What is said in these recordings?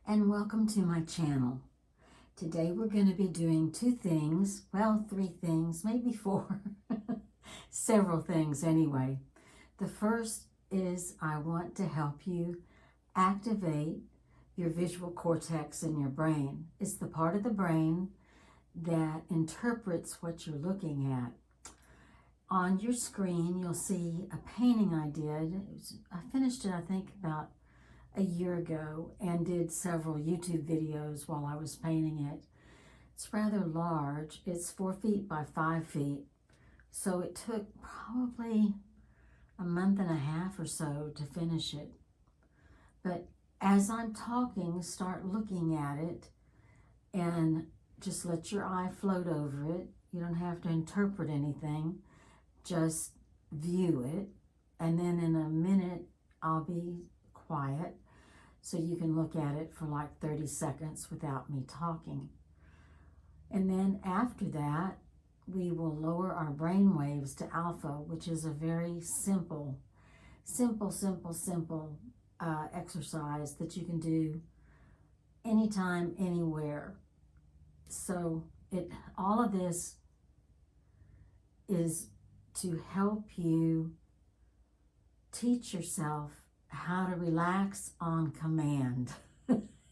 and welcome to my channel. Today we're going to be doing two things, well, three things, maybe four, several things anyway. The first is I want to help you activate your visual cortex in your brain. It's the part of the brain that interprets what you're looking at. On your screen, you'll see a painting I did. I finished it, I think, about a year ago and did several YouTube videos while I was painting it. It's rather large. It's 4 feet by 5 feet. So it took probably a month and a half or so to finish it. But as I'm talking, start looking at it and just let your eye float over it. You don't have to interpret anything. Just view it. And then in a minute, I'll be quiet so you can look at it for like 30 seconds without me talking. And then after that, we will lower our brain waves to alpha, which is a very simple exercise that you can do anytime, anywhere. So all of this is to help you teach yourself how to relax on command.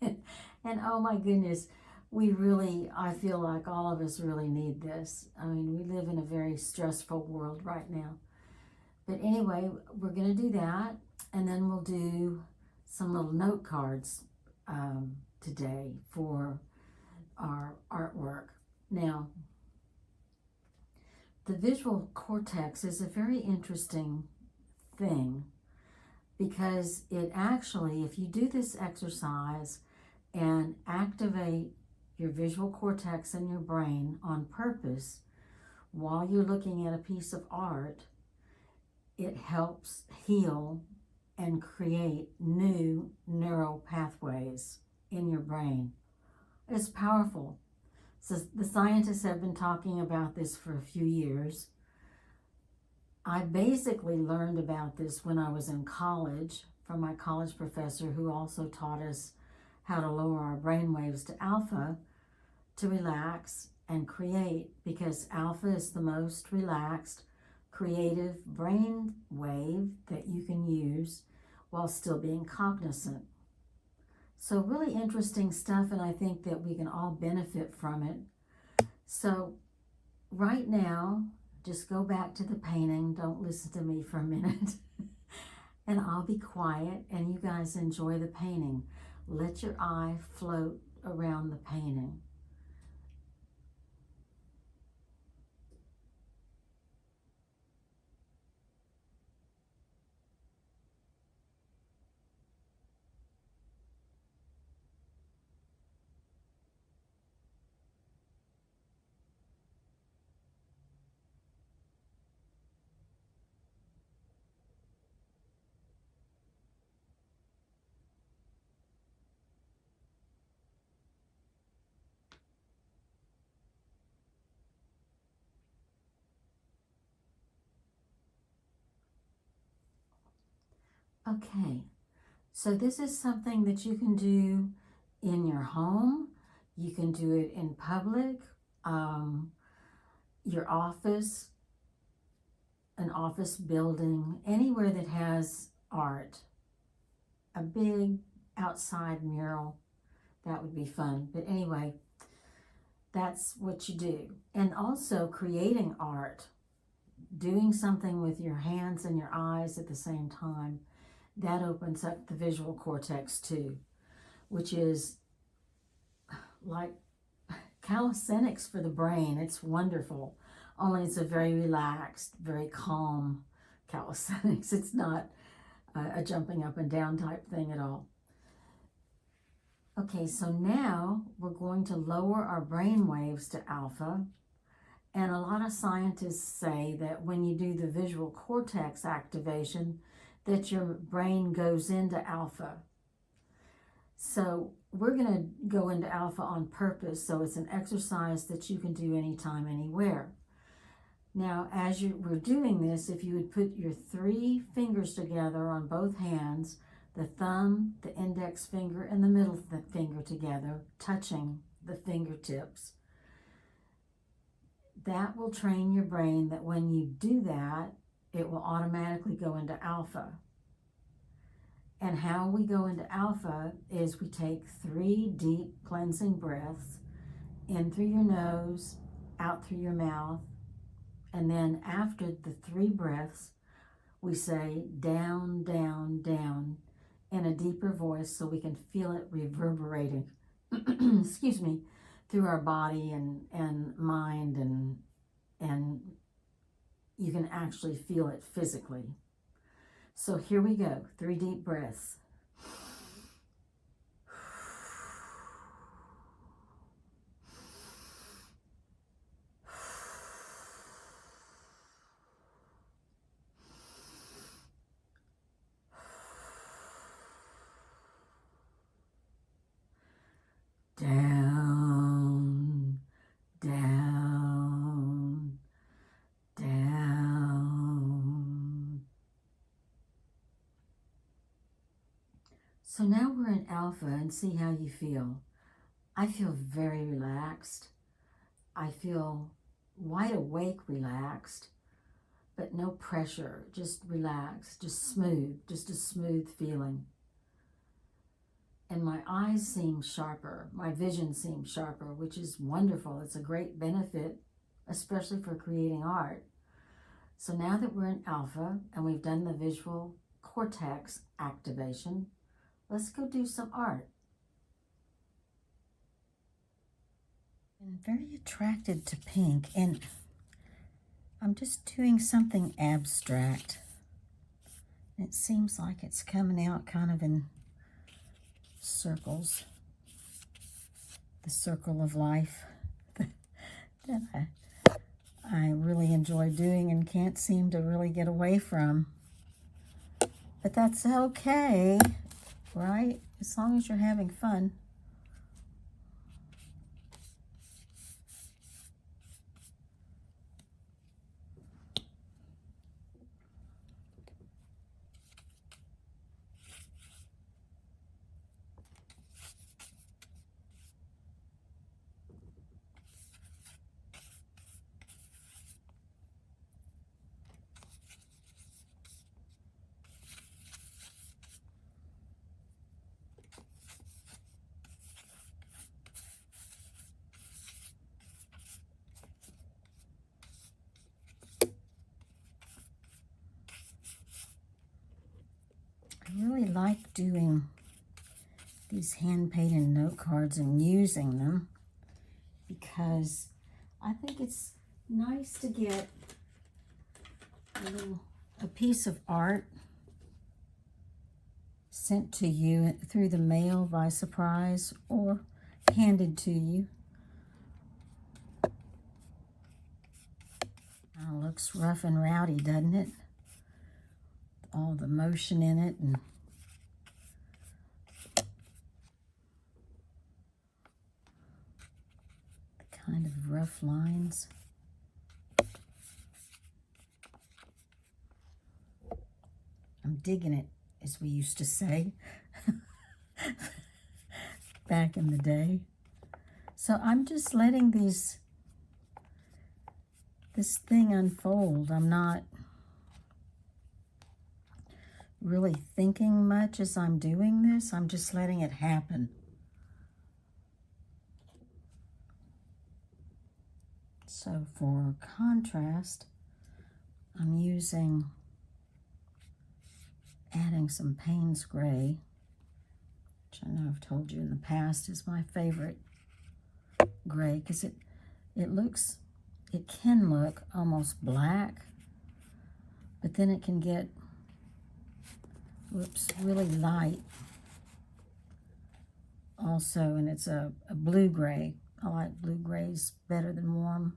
And oh my goodness, I feel like all of us really need this. I mean, we live in a very stressful world right now. But anyway, we're going to do that, and then we'll do some little note cards today for our artwork. Now, the visual cortex is a very interesting thing because it actually, if you do this exercise and activate your visual cortex in your brain on purpose while you're looking at a piece of art, it helps heal and create new neural pathways in your brain. It's powerful. So the scientists have been talking about this for a few years. I basically learned about this when I was in college from my college professor, who also taught us how to lower our brain waves to alpha to relax and create, because alpha is the most relaxed, creative brain wave that you can use while still being cognizant. So really interesting stuff, and I think that we can all benefit from it. So right now, just go back to the painting. Don't listen to me for a minute. And I'll be quiet and you guys enjoy the painting. Let your eye float around the painting. Okay, so this is something that you can do in your home. You can do it in public, your office, an office building, anywhere that has art. A big outside mural, that would be fun. But anyway, that's what you do. And also creating art, doing something with your hands and your eyes at the same time, that opens up the visual cortex too, which is like calisthenics for the brain. It's wonderful, only it's a very relaxed, very calm calisthenics. It's not a jumping up and down type thing at all. Okay, so now we're going to lower our brain waves to alpha. And a lot of scientists say that when you do the visual cortex activation, that your brain goes into alpha. So we're going to go into alpha on purpose. So it's an exercise that you can do anytime, anywhere. Now, we're doing this, if you would put your 3 fingers together on both hands, the thumb, the index finger, and the middle finger together, touching the fingertips. That will train your brain that when you do that, it will automatically go into alpha. And how we go into alpha is we take 3 deep cleansing breaths, in through your nose, out through your mouth, and then after the 3 breaths, we say down, down, down in a deeper voice so we can feel it reverberating, excuse me, through our body and mind, and you can actually feel it physically. So here we go, 3 deep breaths. Down, down, down. So now we're in alpha, and see how you feel. I feel very relaxed. I feel wide awake relaxed, but no pressure, just relaxed, just smooth, just a smooth feeling. And my eyes seem sharper, my vision seems sharper, which is wonderful. It's a great benefit, especially for creating art. So now that we're in alpha and we've done the visual cortex activation, let's go do some art. I'm very attracted to pink, and I'm just doing something abstract. It seems like it's coming out kind of in circles, the circle of life that I really enjoy doing and can't seem to really get away from. But that's okay, right? As long as you're having fun. I really like doing these hand-painted note cards and using them because I think it's nice to get a piece of art sent to you through the mail by surprise or handed to you. Oh, looks rough and rowdy, doesn't it? All the motion in it and the kind of rough lines. I'm digging it, as we used to say back in the day. So I'm just letting this thing unfold. I'm not really thinking much as I'm doing this. I'm just letting it happen. So for contrast, I'm adding some Payne's Gray, which I know I've told you in the past is my favorite gray, because it can look almost black, but then it can get, really light also, and it's a blue gray. I like blue grays better than warm,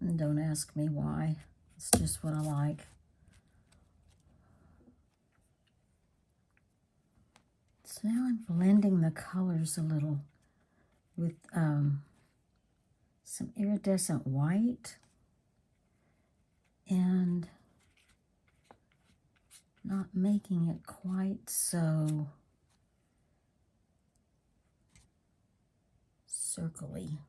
and don't ask me why. It's just what I like. So now I'm blending the colors a little with some iridescent white and not making it quite so circly.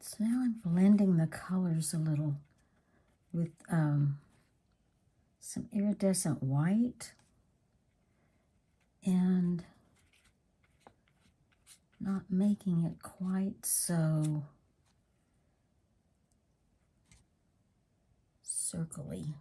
So now I'm blending the colors a little with some iridescent white and not making it quite so circly.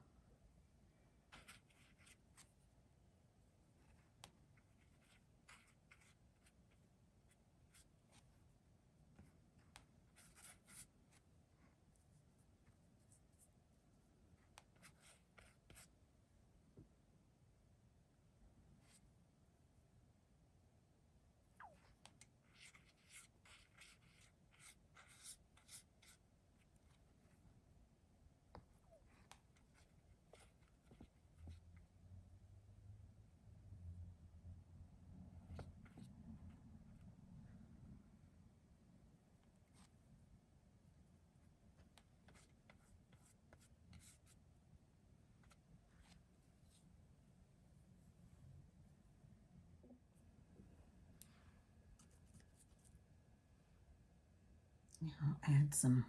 I'll add some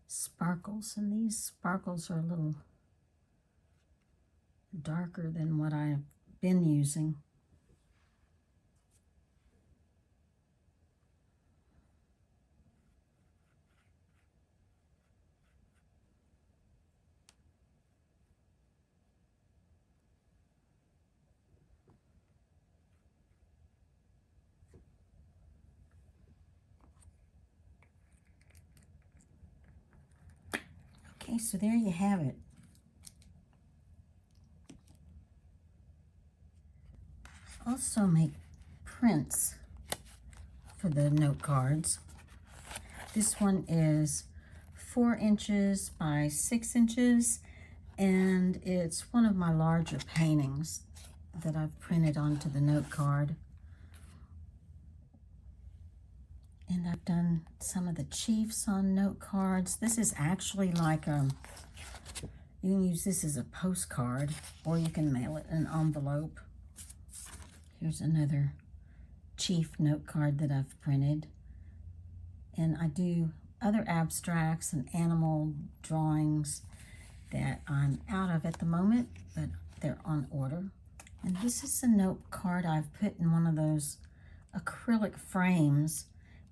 sparkles, and these sparkles are a little darker than what I've been using. Okay, so there you have it. Also make prints for the note cards. This one is 4 inches by 6 inches, and it's one of my larger paintings that I've printed onto the note card. And I've done some of the chiefs on note cards. This is actually like you can use this as a postcard, or you can mail it in an envelope. Here's another chief note card that I've printed. And I do other abstracts and animal drawings that I'm out of at the moment, but they're on order. And this is a note card I've put in one of those acrylic frames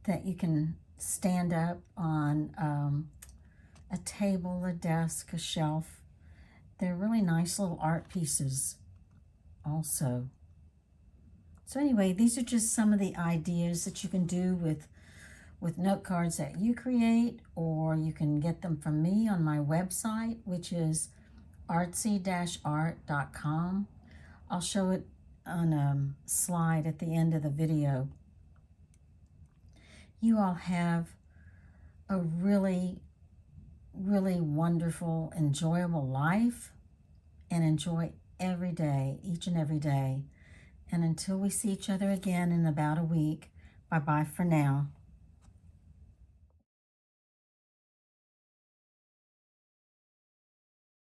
that you can stand up on a table, a desk, a shelf. They're really nice little art pieces also. So anyway, these are just some of the ideas that you can do with note cards that you create, or you can get them from me on my website, which is artsy-art.com. I'll show it on a slide at the end of the video. You all have a really, really wonderful, enjoyable life, and enjoy every day, each and every day. And until we see each other again in about a week, bye-bye for now.